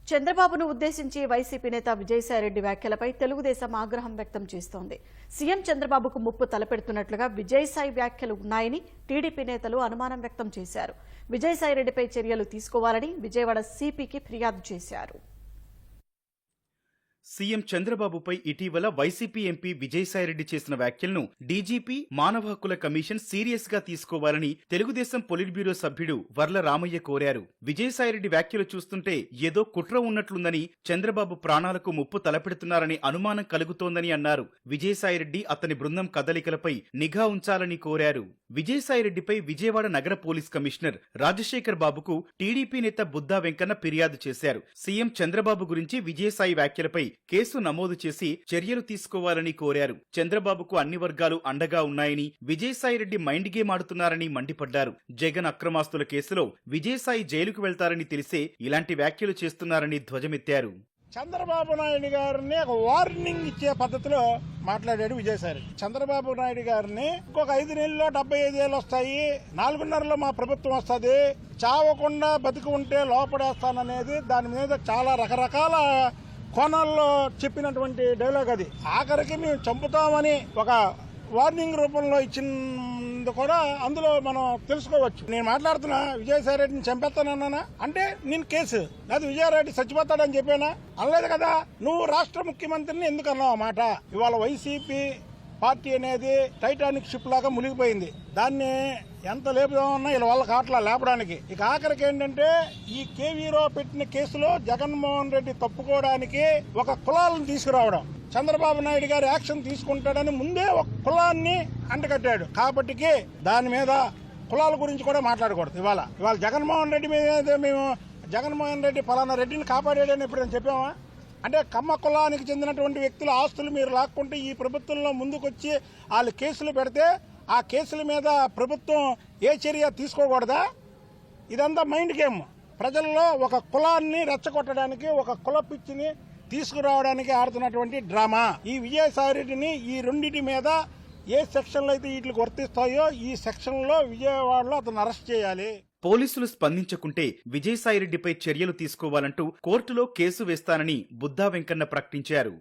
చంద్రబాబును ఉద్దేశించి వైసీపీ నేత విజయసాయిరెడ్డి వ్యాఖ్యలపై తెలుగుదేశం ఆగ్రహం వ్యక్తం చేస్తోంది. సీఎం చంద్రబాబుకు ముప్పు తలపెడుతున్నట్లుగా విజయసాయి వ్యాఖ్యలు ఉన్నాయని టీడీపీ నేతలు అనుమానం వ్యక్తం చేశారు. విజయసాయిరెడ్డిపై చర్యలు తీసుకోవాలని విజయవాడ సిపికి ఫిర్యాదు చేశారు. సీఎం చంద్రబాబుపై ఇటీవల వైసీపీ ఎంపీ విజయసాయిరెడ్డి చేసిన వ్యాఖ్యలను డీజీపీ మానవ హక్కుల కమిషన్ సీరియస్ గా తీసుకోవాలని తెలుగుదేశం పొలిట్ బ్యూరో సభ్యుడు వర్ల రామయ్య కోరారు. విజయసాయిరెడ్డి వ్యాఖ్యలు చూస్తుంటే ఏదో కుట్ర ఉన్నట్లుందని, చంద్రబాబు ప్రాణాలకు ముప్పు తలపెడుతున్నారని అనుమానం కలుగుతోందని అన్నారు. విజయసాయిరెడ్డి అతని బృందం కదలికలపై నిఘా ఉంచాలని కోరారు. విజయసాయిరెడ్డిపై విజయవాడ నగర పోలీస్ కమిషనర్ రాజశేఖర్ బాబుకు టీడీపీ నేత బుద్దా వెంకన్న ఫిర్యాదు చేశారు. సీఎం చంద్రబాబు గురించి విజయసాయి వ్యాఖ్యలపై కేసు నమోదు చేసి చర్యలు తీసుకోవాలని కోరారు. చంద్రబాబుకు అన్ని వర్గాలు అండగా ఉన్నాయని, విజయసాయిరెడ్డి మైండ్ గేమ్ ఆడుతున్నారని మండిపడ్డారు. జగన్ అక్రమాస్తుల కేసులో విజయసాయి జైలుకు వెళ్తారని తెలిసే ఇలాంటి వ్యాఖ్యలు చేస్తున్నారని ధ్వజమెత్తారు. చంద్రబాబు నాయుడు గారిని ఒక వార్నింగ్ ఇచ్చే పద్ధతిలో మాట్లాడాడు విజయసాయిరెడ్డి. చంద్రబాబు నాయుడు గారిని ఇంకొక 5 నెలల్లో 75 ఏళ్ళు వస్తాయి, 4.5లో మా ప్రభుత్వం వస్తుంది, చావకుండా బతికి ఉంటే లోపడేస్తాననేది దాని మీద చాలా రకరకాల కోణాల్లో చెప్పినటువంటి డైలాగ్ అది. ఆఖరికి మేము చంపుతామని ఒక వార్నింగ్ రూపంలో ఇచ్చింది కూడా అందులో మనం తెలుసుకోవచ్చు. నేను మాట్లాడుతున్నా విజయసాయిరెడ్డిని చంపేస్తానన్నా అంటే నేను కేసు లేదు, విజయసాయిరెడ్డి చచ్చిపోతాడని చెప్పానా? అనలేదు కదా. నువ్వు రాష్ట్ర ముఖ్యమంత్రిని ఎందుకు అన్నావు ఆ మాట? ఇవాళ వైసీపీ పార్టీ అనేది టైటానిక్ షిప్ లాగా మునిగిపోయింది. దాన్ని ఎంత లేపుదామన్నా వీళ్ళ వల్ల కావట్లా లేపడానికి. ఇక ఆఖరికి ఏంటంటే ఈ కేవీరావు పెట్టిన కేసులో జగన్మోహన్ రెడ్డి తప్పుకోవడానికి ఒక కులాలను తీసుకురావడం, చంద్రబాబు నాయుడు గారు యాక్షన్ తీసుకుంటాడని ముందే ఒక కులాన్ని అంటకట్టాడు. కాబట్టి దాని మీద కులాల గురించి కూడా మాట్లాడకూడదు. ఇవాళ జగన్మోహన్ రెడ్డి మీద మేము జగన్మోహన్ రెడ్డి ఫలానా రెడ్డిని కాపాడాడని ఎప్పుడైనా చెప్పామా? అంటే కమ్మ కులానికి చెందినటువంటి వ్యక్తుల ఆస్తులు మీరు లాక్కుంటే ఈ ప్రభుత్వంలో ముందుకొచ్చి వాళ్ళు కేసులు పెడితే ఆ కేసుల మీద ప్రభుత్వం ఏ చర్య తీసుకోకూడదా? ఇదంతా మైండ్ గేమ్. ప్రజల్లో ఒక కులాన్ని రెచ్చగొట్టడానికి, ఒక కుల పిచ్చిని తీసుకురావడానికి ఆడుతున్నటువంటి డ్రామా. ఈ విజయసాయిరెడ్డిని ఈ రెండింటి మీద ఏ సెక్షన్లో అయితే వీటికి వర్తిస్తాయో ఈ సెక్షన్లో విజయవాడలో అతను అరెస్ట్ చేయాలి. పోలీసులు స్పందించకుంటే విజయసాయిరెడ్డిపై చర్యలు తీసుకోవాలంటూ కోర్టులో కేసు వేస్తానని బుద్దా వెంకన్న ప్రకటించారు.